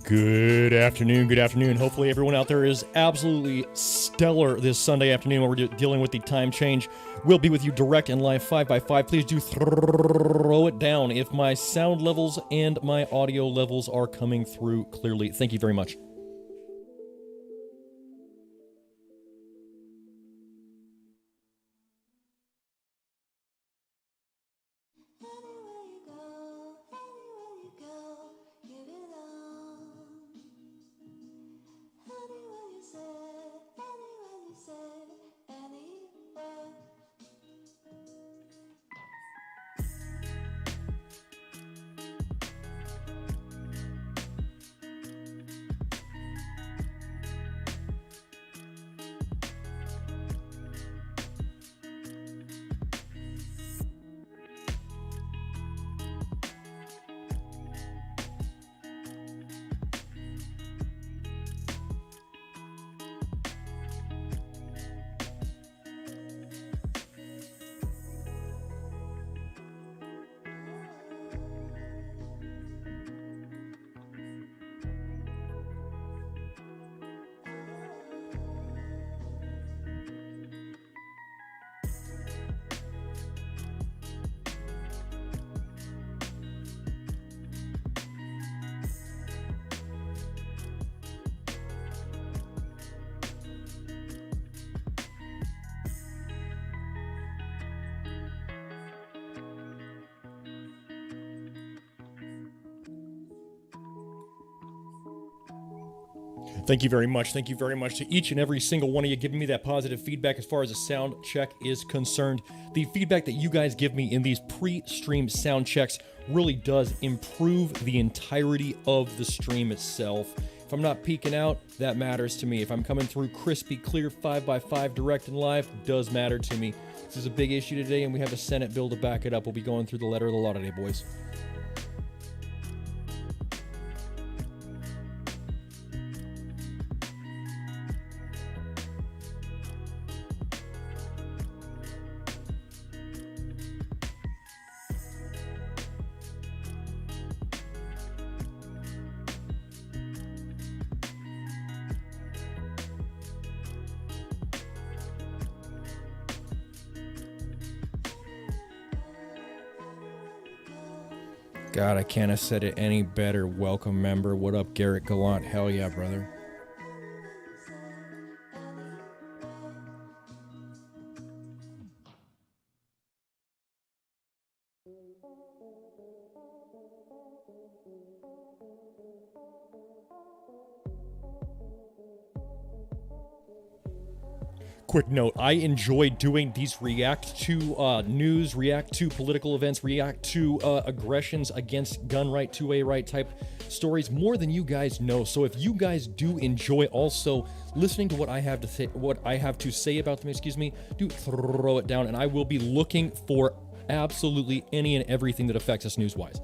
Good afternoon, good afternoon. Hopefully everyone out there is absolutely stellar this Sunday afternoon when we're dealing with the time change. We'll be with you direct and live 5x5. Please do throw it down if my sound levels and my audio levels are coming through clearly. Thank you very much. Thank you very much. Thank you very much to each and every single one of you giving me that positive feedback as far as the sound check is concerned. The feedback that you guys give me in these pre-stream sound checks really does improve the entirety of the stream itself. If I'm not peeking out, that matters to me. If I'm coming through crispy, clear, 5x5, direct and live, does matter to me. This is a big issue today, and we have a Senate bill to back it up. We'll be going through the letter of the law today, boys. God, I can't have said it any better. Welcome, member. What up, Garrett Gallant? Hell yeah, brother. Quick note, I enjoy doing these react to news, react to political events, react to aggressions against gun right, 2A right type stories more than you guys know. So if you guys do enjoy also listening to what I have to say about them, do throw it down, and I will be looking for absolutely any and everything that affects us news-wise.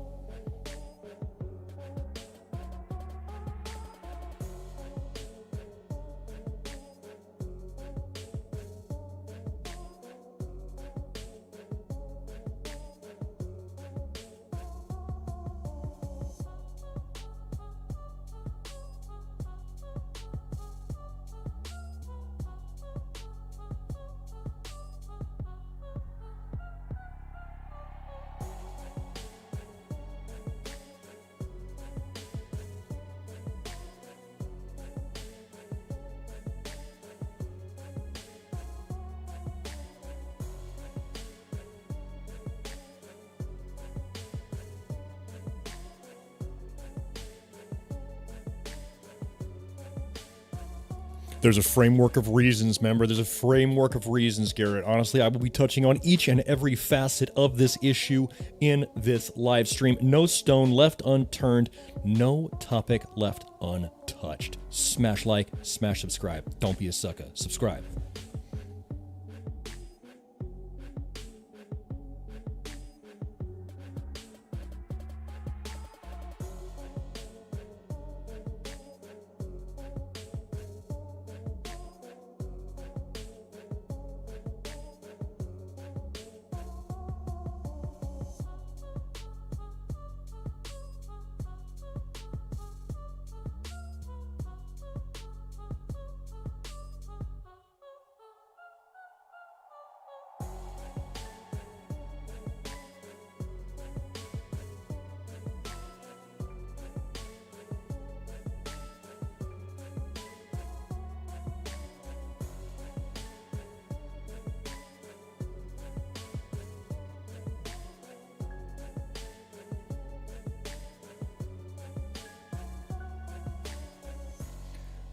There's a framework of reasons, member. There's a framework of reasons, Garrett. Honestly, I will be touching on each and every facet of this issue in this live stream. No stone left unturned, no topic left untouched. Smash like, smash subscribe. Don't be a sucker. Subscribe.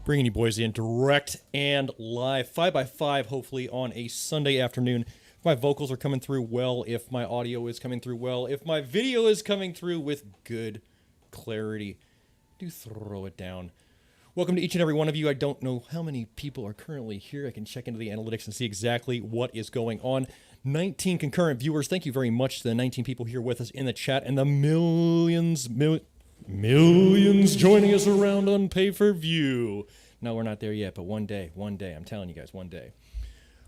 Bringing you boys in direct and live, 5x5, hopefully on a Sunday afternoon. If my vocals are coming through well, if my audio is coming through well, if my video is coming through with good clarity, do throw it down. Welcome to each and every one of you. I don't know how many people are currently here. I can check into the analytics and see exactly what is going on. 19 concurrent viewers. Thank you very much to the 19 people here with us in the chat and the millions joining us around on pay-per-view. No, we're not there yet, but one day, I'm telling you guys, one day.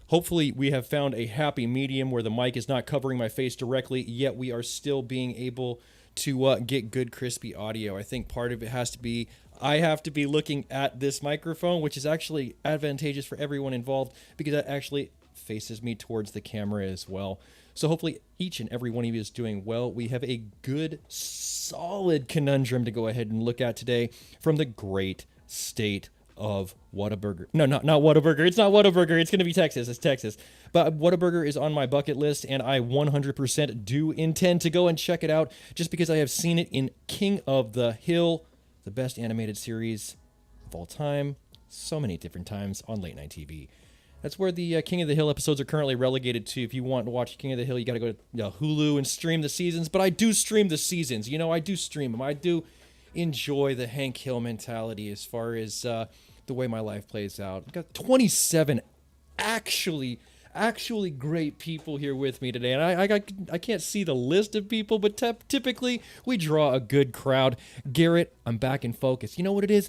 Hopefully we have found a happy medium where the mic is not covering my face directly, yet we are still being able to get good crispy audio. I think part of it has to be, I have to be looking at this microphone, which is actually advantageous for everyone involved because that actually faces me towards the camera as well. So hopefully each and every one of you is doing well. We have a good, solid conundrum to go ahead and look at today from the great state of Whataburger. No, not Whataburger. It's not Whataburger. It's going to be Texas. It's Texas. But Whataburger is on my bucket list, and I 100% do intend to go and check it out just because I have seen it in King of the Hill, the best animated series of all time, so many different times on late night TV. That's where the King of the Hill episodes are currently relegated to. If you want to watch King of the Hill, you got to go to Hulu and stream the seasons. But I do stream the seasons. You know, I do stream them. I do enjoy the Hank Hill mentality as far as the way my life plays out. I've got 27 actually great people here with me today. And I can't see the list of people, but typically we draw a good crowd. Garrett, I'm back in focus. You know what it is?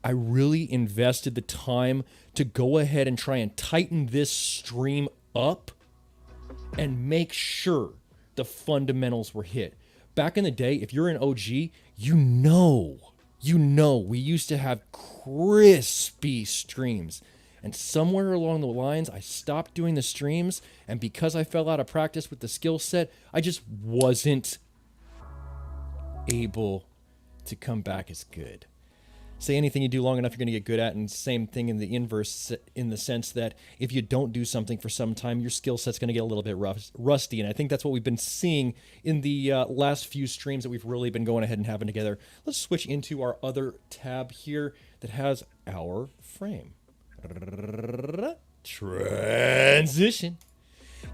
I really invested the time to go ahead and try and tighten this stream up and make sure the fundamentals were hit. Back in the day, if you're an OG, you know, we used to have crispy streams. And somewhere along the lines, I stopped doing the streams, and because I fell out of practice with the skill set, I just wasn't able to come back as good. Say anything you do long enough, you're going to get good at, and same thing in the inverse, in the sense that if you don't do something for some time, your skill set's going to get a little bit rusty, and I think that's what we've been seeing in the last few streams that we've really been going ahead and having together. Let's switch into our other tab here that has our frame. Transition.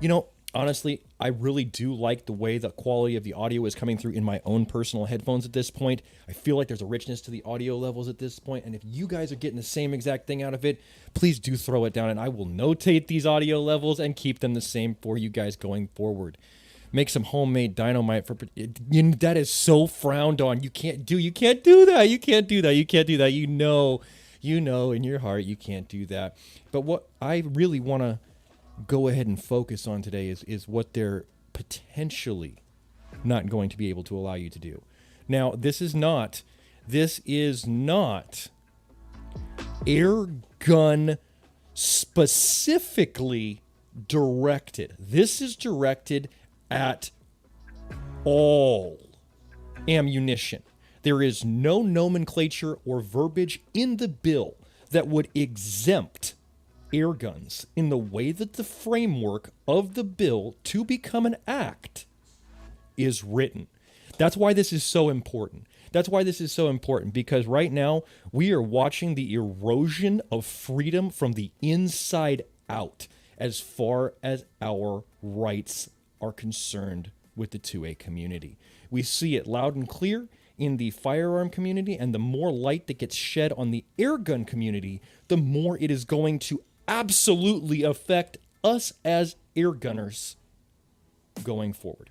You know, honestly, I really do like the way the quality of the audio is coming through in my own personal headphones at this point. I feel like there's a richness to the audio levels at this point, and if you guys are getting the same exact thing out of it, please do throw it down, and I will notate these audio levels and keep them the same for you guys going forward. Make some homemade dynamite for that is so frowned on. You can't do that. You know in your heart you can't do that. But what I really want to go ahead and focus on today is what they're potentially not going to be able to allow you to do. Now, this is not Airgun specifically directed. This is directed at all ammunition. There is no nomenclature or verbiage in the bill that would exempt air guns in the way that the framework of the bill to become an act is written. That's why this is so important. Because right now we are watching the erosion of freedom from the inside out as far as our rights are concerned with the 2A community. We see it loud and clear in the firearm community, and the more light that gets shed on the airgun community, the more it is going to absolutely affect us as airgunners going forward.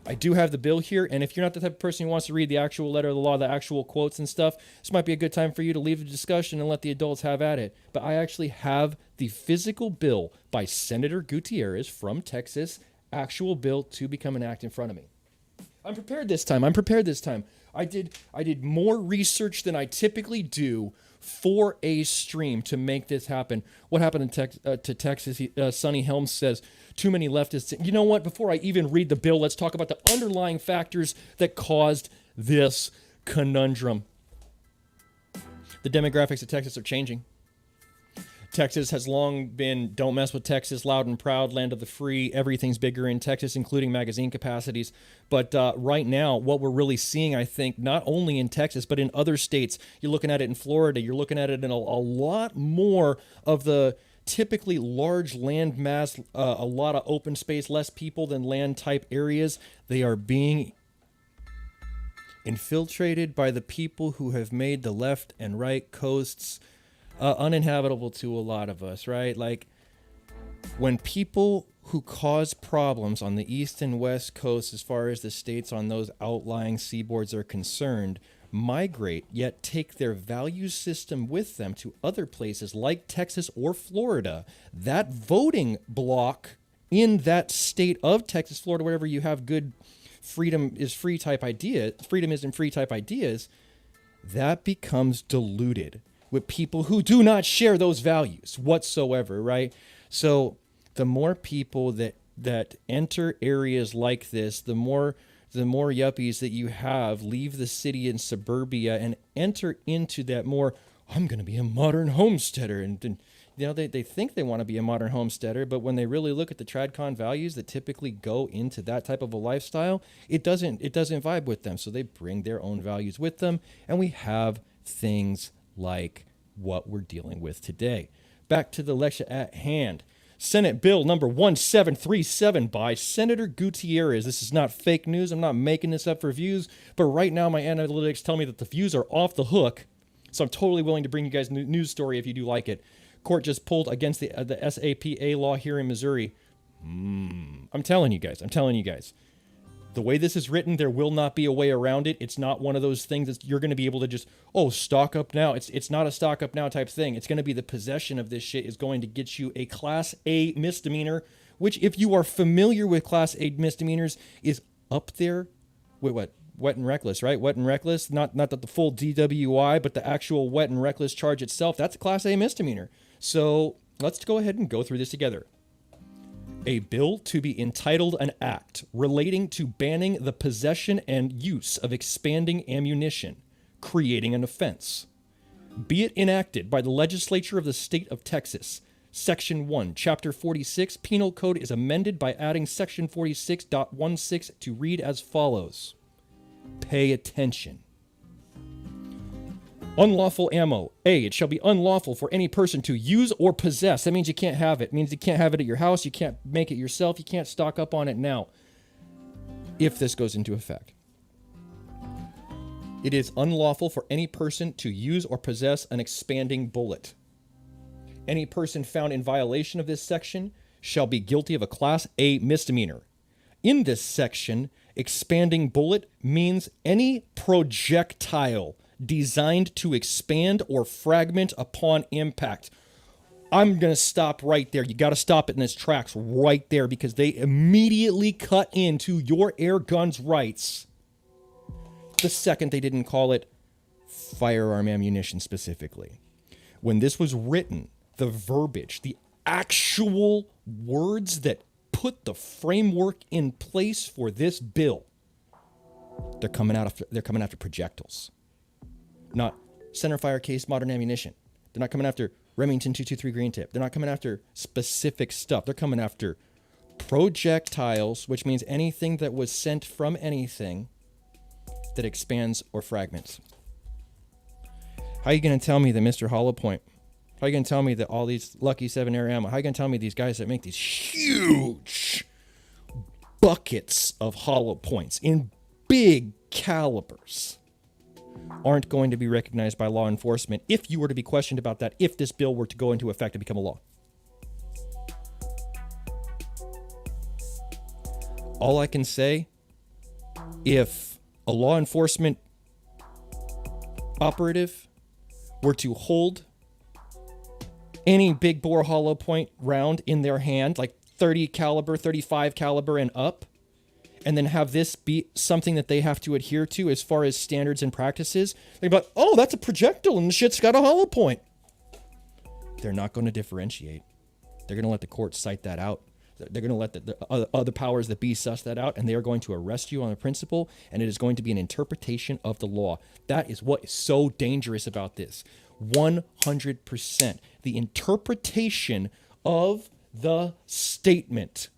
I do have the bill here, and if you're not the type of person who wants to read the actual letter of the law, the actual quotes and stuff, this might be a good time for you to leave the discussion and let the adults have at it. But I actually have the physical bill by Senator Gutierrez from Texas, actual bill to become an act in front of me. I'm prepared this time. I did more research than I typically do for a stream to make this happen. What happened to Texas? Sonny Helms says, too many leftists. You know what? Before I even read the bill, let's talk about the underlying factors that caused this conundrum. The demographics of Texas are changing. Texas has long been, don't mess with Texas, loud and proud, land of the free. Everything's bigger in Texas, including magazine capacities. But right now, what we're really seeing, I think, not only in Texas, but in other states, you're looking at it in Florida, you're looking at it in a lot more of the typically large land mass, a lot of open space, less people than land type areas. They are being infiltrated by the people who have made the left and right coasts uninhabitable to a lot of us, right? Like, when people who cause problems on the east and west coast, as far as the states on those outlying seaboards are concerned, migrate, yet take their value system with them to other places like Texas or Florida, that voting block in that state of Texas, Florida, wherever you have good freedom is free type ideas, that becomes diluted with people who do not share those values whatsoever, right? So the more people that enter areas like this, the more yuppies that you have leave the city and suburbia and enter into that more, I'm going to be a modern homesteader. And you know, they think they want to be a modern homesteader, but when they really look at the TradCon values that typically go into that type of a lifestyle, it doesn't vibe with them. So they bring their own values with them, and we have things like what we're dealing with today. Back to the lecture at hand. Senate Bill number 1737 by Senator Gutierrez. This is not fake news. I'm not making this up for views, but right now my analytics tell me that the views are off the hook. So I'm totally willing to bring you guys a news story if you do like it. Court just pulled against the SAPA law here in Missouri. I'm telling you guys. The way this is written, there will not be a way around it. It's not one of those things that you're going to be able to just, stock up now. It's not a stock up now type thing. It's going to be the possession of this shit is going to get you a Class A misdemeanor, which, if you are familiar with Class A misdemeanors, is up there with what? Wet and reckless, right? Wet and reckless. Not the full DWI, but the actual wet and reckless charge itself. That's a Class A misdemeanor. So let's go ahead and go through this together. A bill to be entitled an act relating to banning the possession and use of expanding ammunition, creating an offense. Be it enacted by the legislature of the state of Texas. Section 1, Chapter 46, Penal Code is amended by adding Section 46.16 to read as follows. Pay attention. Unlawful ammo. A, it shall be unlawful for any person to use or possess. That means you can't have it. It means you can't have it at your house. You can't make it yourself. You can't stock up on it now. If this goes into effect. It is unlawful for any person to use or possess an expanding bullet. Any person found in violation of this section shall be guilty of a Class A misdemeanor. In this section, expanding bullet means any projectile designed to expand or fragment upon impact. I'm going to stop right there. You got to stop it in its tracks right there, because they immediately cut into your air gun's rights the second they didn't call it firearm ammunition specifically. When this was written, the verbiage, the actual words that put the framework in place for this bill, they're coming after projectiles. Not centerfire case modern ammunition. They're not coming after Remington 223 green tip. They're not coming after specific stuff. They're coming after projectiles, which means anything that was sent from anything that expands or fragments. How are you going to tell me that Mr. Hollow Point? How are you going to tell me that all these Lucky 7 air ammo? How are you going to tell me these guys that make these huge buckets of hollow points in big calibers aren't going to be recognized by law enforcement if you were to be questioned about that, if this bill were to go into effect and become a law? All I can say, if a law enforcement operative were to hold any big bore hollow point round in their hand, like 30 caliber, 35 caliber and up, and then have this be something that they have to adhere to as far as standards and practices, they're like, oh, that's a projectile and the shit's got a hollow point. They're not going to differentiate. They're going to let the court cite that out. They're going to let the other powers that be suss that out, and they are going to arrest you on the principle, and it is going to be an interpretation of the law. That is what is so dangerous about this. 100%. The interpretation of the statement.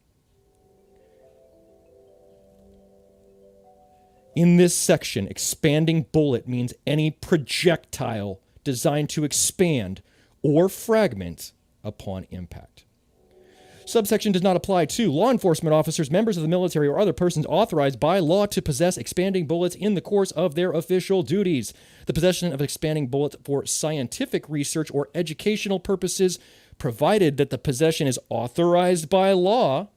In this section, expanding bullet means any projectile designed to expand or fragment upon impact. Subsection does not apply to law enforcement officers, members of the military, or other persons authorized by law to possess expanding bullets in the course of their official duties. The possession of expanding bullets for scientific research or educational purposes, provided that the possession is authorized by law.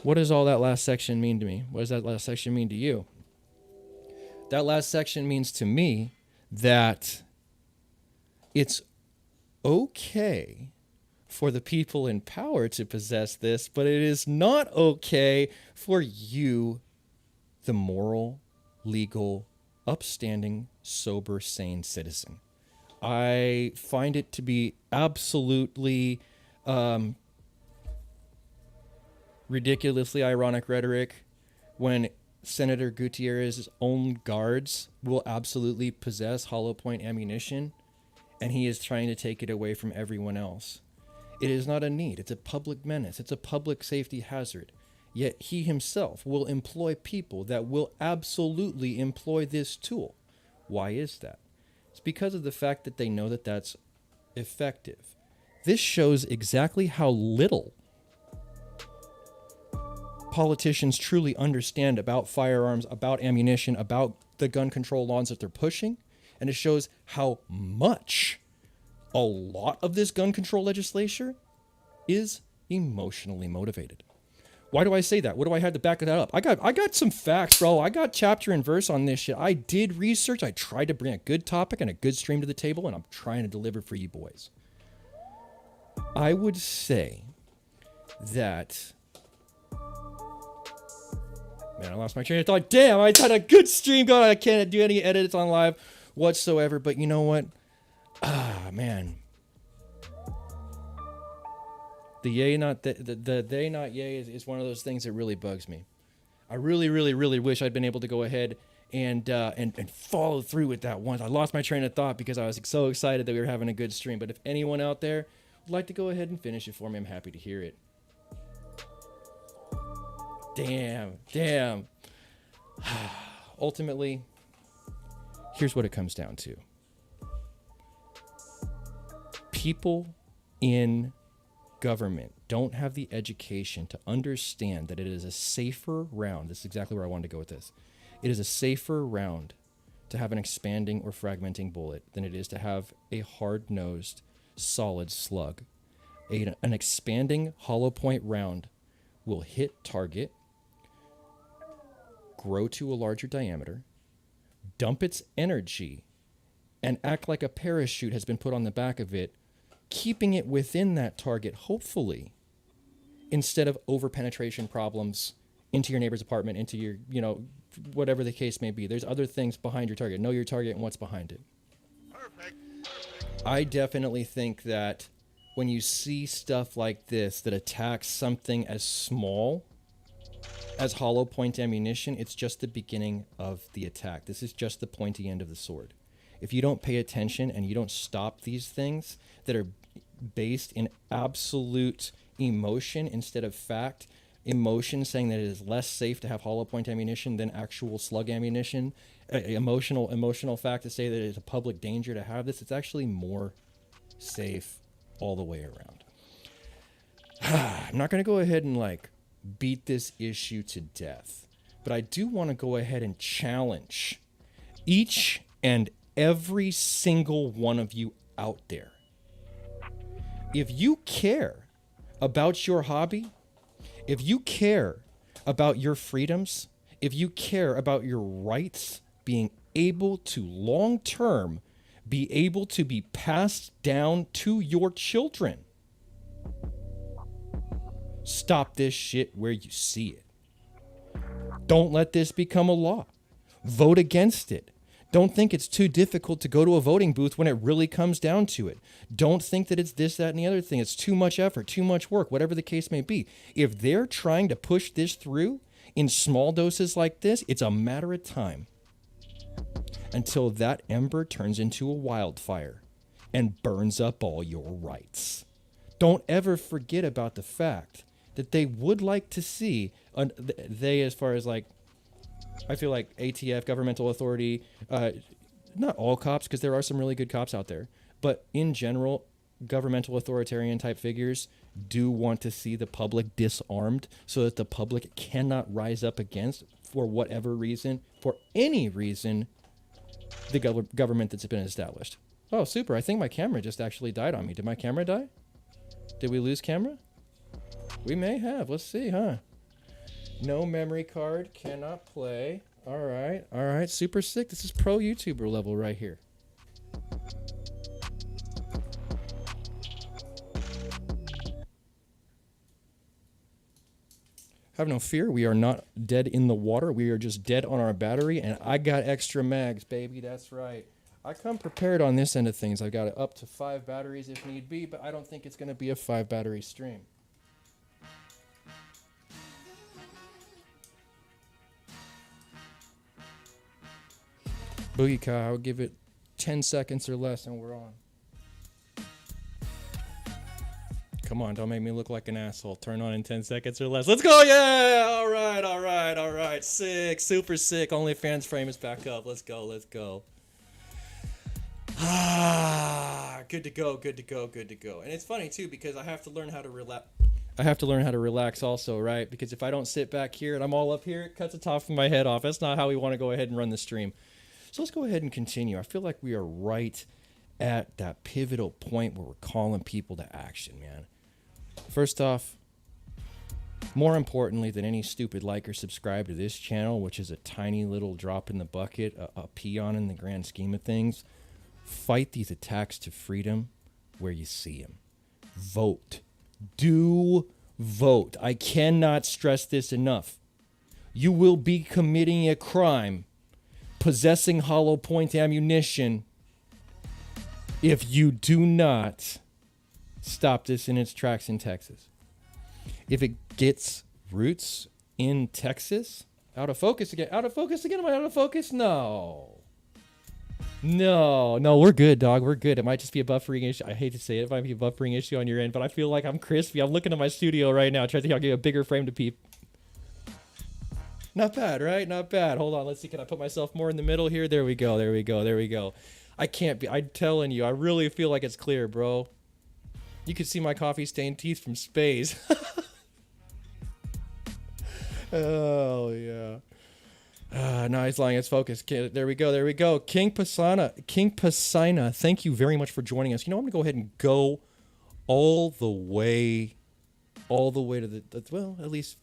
What does all that last section mean to me? What does that last section mean to you? That last section means to me that it's okay for the people in power to possess this, but it is not okay for you, the moral, legal, upstanding, sober, sane citizen. I find it to be absolutely ridiculously ironic rhetoric when Senator Gutierrez's own guards will absolutely possess hollow point ammunition, and he is trying to take it away from everyone else. It is not a need. It's a public menace. It's a public safety hazard. Yet he himself will employ people that will absolutely employ this tool. Why is that? It's because of the fact that they know that that's effective. This shows exactly how little politicians truly understand about firearms, about ammunition, about the gun control laws that they're pushing. And it shows how much a lot of this gun control legislation is emotionally motivated. Why do I say that? What do I have to back that up? I got some facts, bro. I got chapter and verse on this shit. I did research. I tried to bring a good topic and a good stream to the table, and I'm trying to deliver for you boys. I would say that... Man, I lost my train of thought. Damn, I had a good stream going. I can't do any edits on live whatsoever, but you know what? Man. The yay not the they not yay is one of those things that really bugs me. I really, really, really wish I'd been able to go ahead and follow through with that once. I lost my train of thought because I was so excited that we were having a good stream. But if anyone out there would like to go ahead and finish it for me, I'm happy to hear it. Damn. Ultimately, here's what it comes down to. People in government don't have the education to understand that it is a safer round. This is exactly where I wanted to go with this. It is a safer round to have an expanding or fragmenting bullet than it is to have a hard-nosed, solid slug. An expanding hollow point round will hit target, grow to a larger diameter, dump its energy, and act like a parachute has been put on the back of it, keeping it within that target, hopefully, instead of over-penetration problems into your neighbor's apartment, into your, whatever the case may be. There's other things behind your target. Know your target and what's behind it. Perfect. I definitely think that when you see stuff like this that attacks something as small as hollow point ammunition, it's just the beginning of the attack. This is just the pointy end of the sword. If you don't pay attention and you don't stop these things that are based in absolute emotion instead of fact, emotion saying that it is less safe to have hollow point ammunition than actual slug ammunition, emotional fact to say that it is a public danger to have this, it's actually more safe all the way around. I'm not going to go ahead and beat this issue to death, but I do want to go ahead and challenge each and every single one of you out there. If you care about your hobby, if you care about your freedoms, if you care about your rights being able to long-term be able to be passed down to your children, stop this shit where you see it. Don't let this become a law. Vote against it. Don't think it's too difficult to go to a voting booth when it really comes down to it. Don't think that it's this, that, and the other thing. It's too much effort, too much work, whatever the case may be. If they're trying to push this through in small doses like this, it's a matter of time. until that ember turns into a wildfire and burns up all your rights. Don't ever forget about the fact that they would like to see, as far as like, I feel like ATF, governmental authority, not all cops, because there are some really good cops out there, but in general, governmental authoritarian type figures do want to see the public disarmed so that the public cannot rise up against, for whatever reason, for any reason, the government that's been established. Oh, super. I think my camera just actually died on me. Did my camera die? Did we lose camera? We may have. Let's see, huh? No memory card. Cannot play. All right. All right. Super sick. This is pro YouTuber level right here. Have no fear. We are not dead in the water. We are just dead on our battery. And I got extra mags, baby. That's right. I come prepared on this end of things. I've got up to 5 batteries if need be, but I don't think it's going to be a 5 battery stream. Boogie Kai, I'll give it 10 seconds or less and we're on. Come on, don't make me look like an asshole. Turn on in 10 seconds or less. Let's go, yeah! All right, all right, all right. Sick, super sick. OnlyFans frame is back up. Let's go, let's go. Ah, good to go, good to go, good to go. And it's funny too because I have to learn how to relax. I have to learn how to relax also, right? Because if I don't sit back here and I'm all up here, it cuts the top of my head off. That's not how we want to go ahead and run the stream. So let's go ahead and continue. I feel like we are right at that pivotal point where we're calling people to action, man. First off, more importantly than any stupid like or subscribe to this channel, which is a tiny little drop in the bucket, a peon in the grand scheme of things, fight these attacks to freedom where you see them. Vote. Do vote. I cannot stress this enough. You will be committing a crime possessing hollow point ammunition if you do not stop this in its tracks in Texas. If it gets roots in Texas, out of focus again. Out of focus again? Am I out of focus? No. No, we're good, dog. We're good. It might just be a buffering issue. I hate to say it. It might be a buffering issue on your end, but I feel like I'm crispy. I'm looking at my studio right now, trying to think I'll get a bigger frame to peep. Not bad, right? Not bad. Hold on. Let's see. Can I put myself more in the middle here? There we go. There we go. There we go. I can't be. I'm telling you, I really feel like it's clear, bro. You can see my coffee stained teeth from space. Oh, yeah. No, he's lying. It's focused. There we go. There we go. King Pasina, thank you very much for joining us. You know, I'm going to go ahead and go all the way to the, well, at least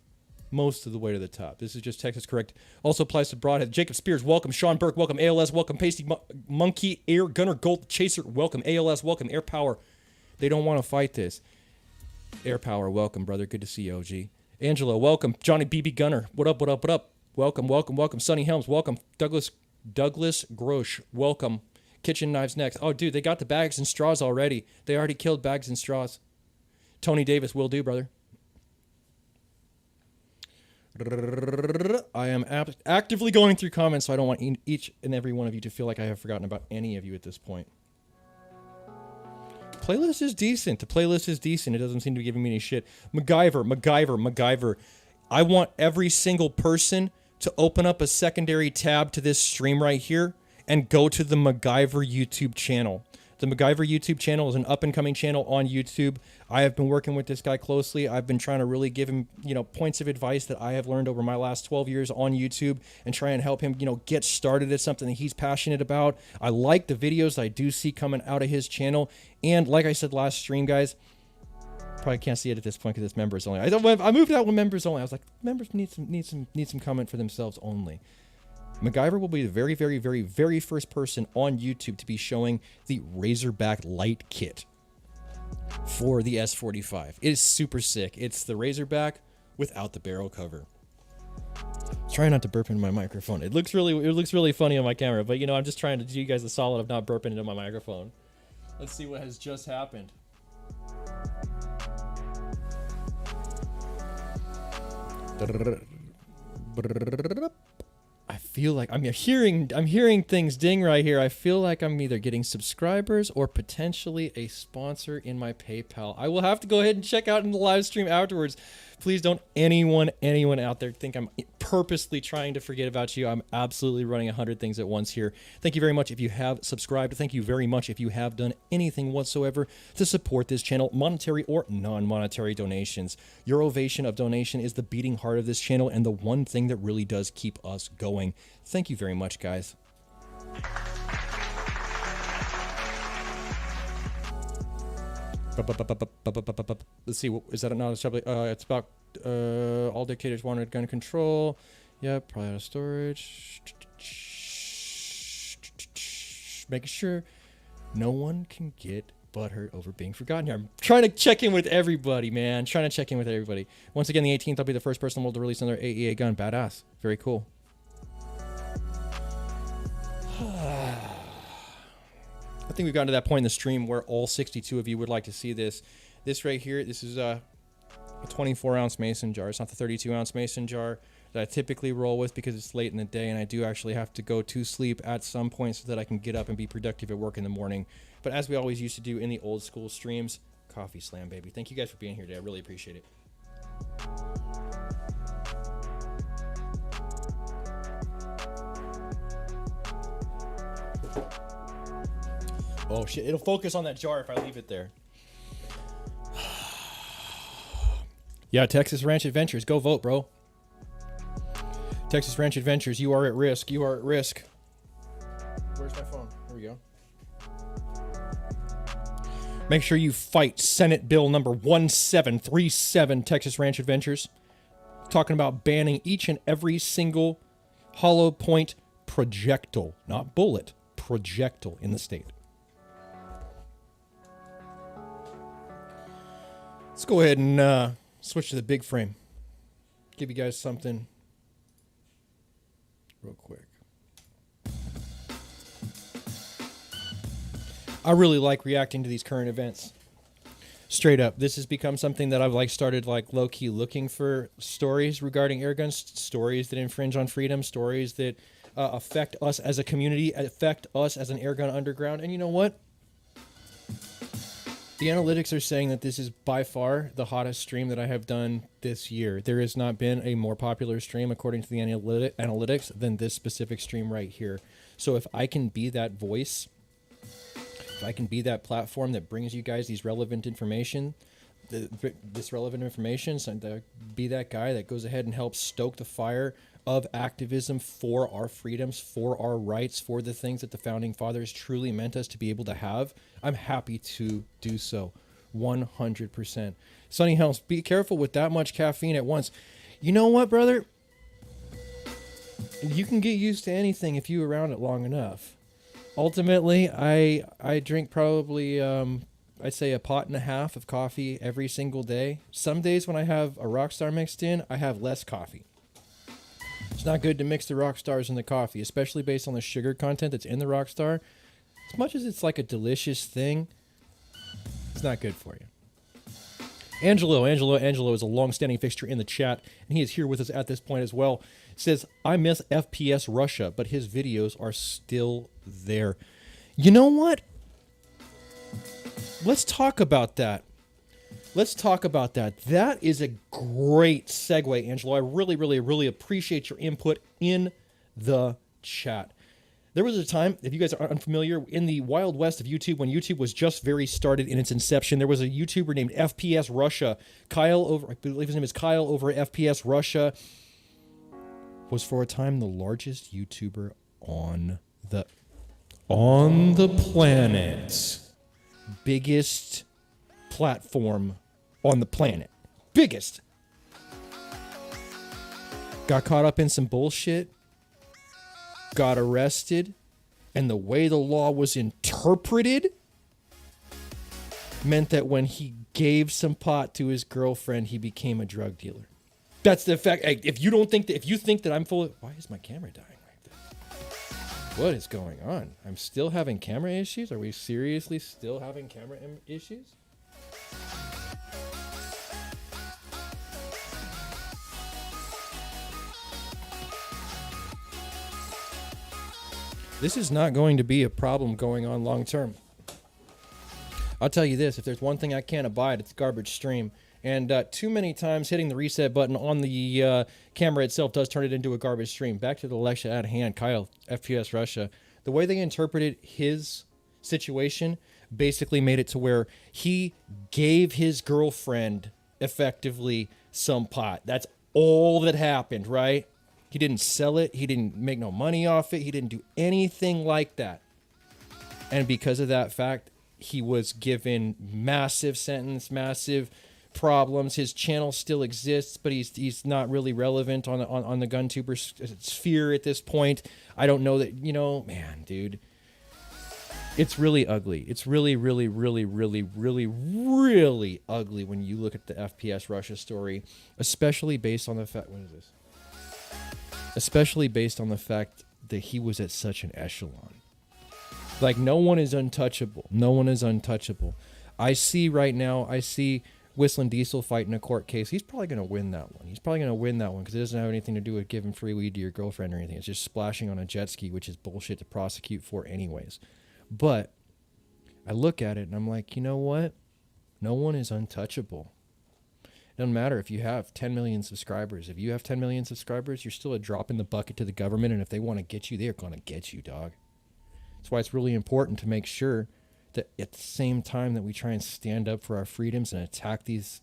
most of the way to the top. This is just Texas Correct. Also applies to Broadhead. Jacob Spears, welcome. Sean Burke, welcome. ALS, welcome. Pasty Monkey, Air Gunner Gold Chaser, welcome. ALS, welcome. Air Power. They don't want to fight this. Air Power, welcome, brother. Good to see you, OG. Angelo, welcome. Johnny BB Gunner, what up, what up, what up? Welcome, welcome, welcome. Sonny Helms, welcome. Douglas Grosh, welcome. Kitchen Knives next. Oh, dude, they got the bags and straws already. They already killed bags and straws. Tony Davis, will do, brother. I am actively going through comments, so I don't want each and every one of you to feel like I have forgotten about any of you at this point. Playlist is decent. The playlist is decent. It doesn't seem to be giving me any shit. MacGyver. I want every single person to open up a secondary tab to this stream right here and go to the MacGyver YouTube channel. The MacGyver YouTube channel is an up-and-coming channel on YouTube. I have been working with this guy closely. I've been trying to really give him, points of advice that I have learned over my last 12 years on YouTube and try and help him, get started at something that he's passionate about. I like the videos I do see coming out of his channel. And like I said last stream, guys, probably can't see it at this point because it's members only. I moved out with members only. I was like, members need some comment for themselves only. MacGyver will be the very, very, very, very first person on YouTube to be showing the Razorback light kit for the S45. It is super sick. It's the Razorback without the barrel cover. Try not to burp into my microphone. It looks really funny on my camera, but I'm just trying to do you guys the solid of not burping into my microphone. Let's see what has just happened. I feel like I'm hearing things ding right here. I feel like I'm either getting subscribers or potentially a sponsor in my PayPal. I will have to go ahead and check out in the live stream afterwards. Please don't anyone out there think I'm purposely trying to forget about you. I'm absolutely running 100 things at once here. Thank you very much if you have subscribed. Thank you very much if you have done anything whatsoever to support this channel, monetary or non-monetary donations. Your ovation of donation is the beating heart of this channel and the one thing that really does keep us going. Thank you very much, guys. Let's see, is that not a subject? It's about all dictators wanted gun control. Yep, probably out of storage. Making sure no one can get butthurt over being forgotten here. I'm trying to check in with everybody, man. Trying to check in with everybody. Once again, the 18th, I'll be the first person in the world to release another AEA gun. Badass. Very cool. I think we've gotten to that point in the stream where all 62 of you would like to see this. This right here, this is a 24-ounce mason jar. It's not the 32-ounce mason jar that I typically roll with because it's late in the day and I do actually have to go to sleep at some point so that I can get up and be productive at work in the morning. But as we always used to do in the old school streams, coffee slam, baby. Thank you guys for being here today. I really appreciate it. Oh shit, it'll focus on that jar if I leave it there. Yeah, Texas Ranch Adventures, go vote, bro. Texas Ranch Adventures, you are at risk. You are at risk. Where's my phone? Here we go. Make sure you fight Senate Bill number 1737, Texas Ranch Adventures. Talking about banning each and every single hollow point projectile, not bullet, projectile in the state. Let's go ahead and switch to the big frame. Give you guys something real quick. I really like reacting to these current events. Straight up, this has become something that I've started low-key looking for stories regarding airguns, stories that infringe on freedom, stories that affect us as a community, affect us as an airgun underground. And you know what? The analytics are saying that this is by far the hottest stream that I have done this year. There has not been a more popular stream according to the analytics than this specific stream right here. So if I can be that voice, if I can be that platform that brings you guys these relevant information, this relevant information, so be that guy that goes ahead and helps stoke the fire of activism for our freedoms, for our rights, for the things that the founding fathers truly meant us to be able to have, I'm happy to do so. 100%. Sunny Helms, be careful with that much caffeine at once. You know what, brother? You can get used to anything if you're around it long enough. Ultimately, I drink probably, I'd say 1.5 pots of coffee every single day. Some days when I have a Rockstar mixed in, I have less coffee. It's not good to mix the Rockstars in the coffee, especially based on the sugar content that's in the Rockstar. As much as it's like a delicious thing, it's not good for you. Angelo is a long-standing fixture in the chat, and he is here with us at this point as well. Says, I miss FPS Russia, but his videos are still there. You know what? Let's talk about that. Let's talk about that. That is a great segue, Angelo. I really appreciate your input in the chat. There was a time, if you guys are unfamiliar, in the Wild West of YouTube, when YouTube was just very started in its inception, there was a YouTuber named FPS Russia. I believe his name is Kyle over at FPS Russia. Was for a time the largest YouTuber on the planet. Biggest platform on the planet. Biggest. Got caught up in some bullshit. Got arrested. And the way the law was interpreted meant that when he gave some pot to his girlfriend, he became a drug dealer. That's the fact. If you think that I'm full of... Why is my camera dying like this? What is going on? I'm still having camera issues? Are we seriously still having camera issues? This is not going to be a problem going on long term. I'll tell you this, if there's one thing I can't abide, it's garbage stream. And too many times hitting the reset button on the camera itself does turn it into a garbage stream. Back to the lecture at hand, Kyle, FPS Russia. The way they interpreted his situation basically made it to where he gave his girlfriend effectively some pot. That's all that happened, right? He didn't sell it. He didn't make no money off it. He didn't do anything like that. And because of that fact, he was given massive sentence, massive problems. His channel still exists, but he's not really relevant on the GunTuber sphere at this point. I don't know that, you know, man, dude. It's really ugly. It's really, really, really, really, really, really ugly when you look at the FPS Russia story, especially based on the fact, what is this? Especially based on the fact that he was at such an echelon. Like, no one is untouchable. No one is untouchable. I see right now, Whistling Diesel fighting a court case. He's probably going to win that one. He's probably going to win that one because it doesn't have anything to do with giving free weed to your girlfriend or anything. It's just splashing on a jet ski, which is bullshit to prosecute for anyways. But I look at it and I'm like, you know what? No one is untouchable. It doesn't matter if you have 10 million subscribers. If you have 10 million subscribers, you're still a drop in the bucket to the government. And if they want to get you, they're going to get you, dog. That's why it's really important to make sure that at the same time that we try and stand up for our freedoms and attack these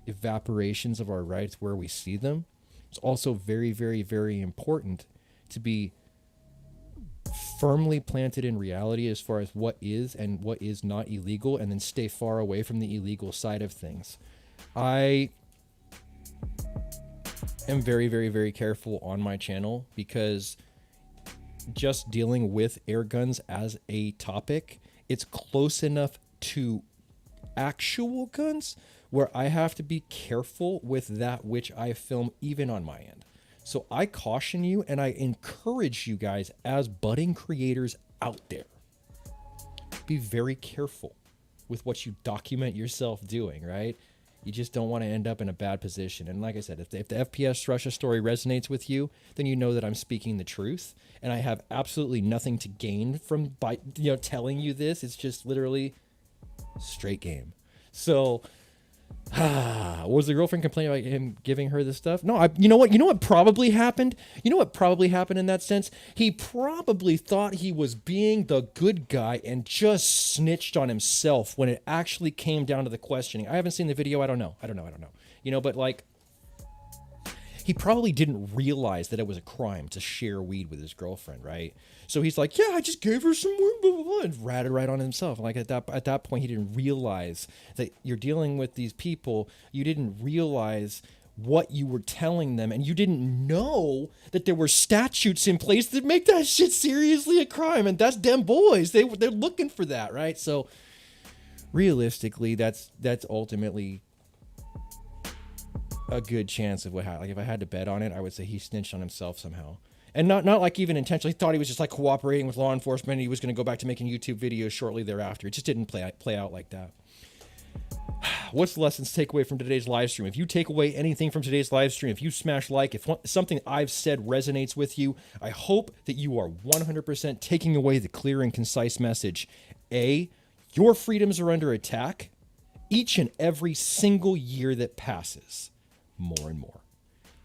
evaporations of our rights where we see them, it's also very, very, very important to be firmly planted in reality as far as what is and what is not illegal, and then stay far away from the illegal side of things. I am very, very, very careful on my channel because just dealing with air guns as a topic, it's close enough to actual guns where I have to be careful with that which I film even on my end. So I caution you and I encourage you guys as budding creators out there, be very careful with what you document yourself doing, right? You just don't want to end up in a bad position. And like I said, if the FPS Russia story resonates with you, then you know that I'm speaking the truth. And I have absolutely nothing to gain from telling you this. It's just literally straight game. So, was the girlfriend complaining about him giving her this stuff? No, you know what probably happened? You know what probably happened in that sense? He probably thought he was being the good guy and just snitched on himself when it actually came down to the questioning. I haven't seen the video. I don't know. You know, but like, he probably didn't realize that it was a crime to share weed with his girlfriend, right? So he's like, yeah, I just gave her some weed, blah, blah, blah, and ratted right on himself. Like at that point, he didn't realize that you're dealing with these people. You didn't realize what you were telling them, and you didn't know that there were statutes in place that make that shit seriously a crime. And that's them boys. They're looking for that, right? So realistically, that's ultimately a good chance of what happened. Like if I had to bet on it, I would say he snitched on himself somehow. And not like even intentionally. He thought he was just like cooperating with law enforcement and he was going to go back to making YouTube videos shortly thereafter. It just didn't play out like that. What's the lessons to take away from today's live stream? If you take away anything from today's live stream, if you smash like, if something I've said resonates with you, I hope that you are 100% taking away the clear and concise message. A, your freedoms are under attack each and every single year that passes. More and more.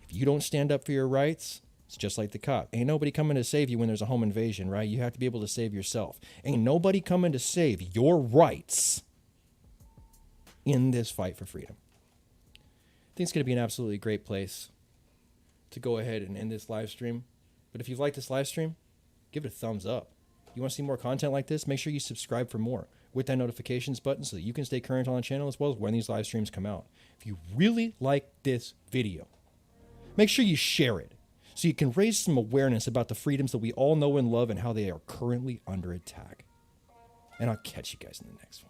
If you don't stand up for your rights, it's just like the cop. Ain't nobody coming to save you when there's a home invasion, right? You have to be able to save yourself. Ain't nobody coming to save your rights in this fight for freedom. I think it's going to be an absolutely great place to go ahead and end this live stream. But if you've liked this live stream, give it a thumbs up. You want to see more content like this? Make sure you subscribe for more with that notifications button so that you can stay current on the channel as well as when these live streams come out. If you really like this video, make sure you share it so you can raise some awareness about the freedoms that we all know and love and how they are currently under attack. And I'll catch you guys in the next one.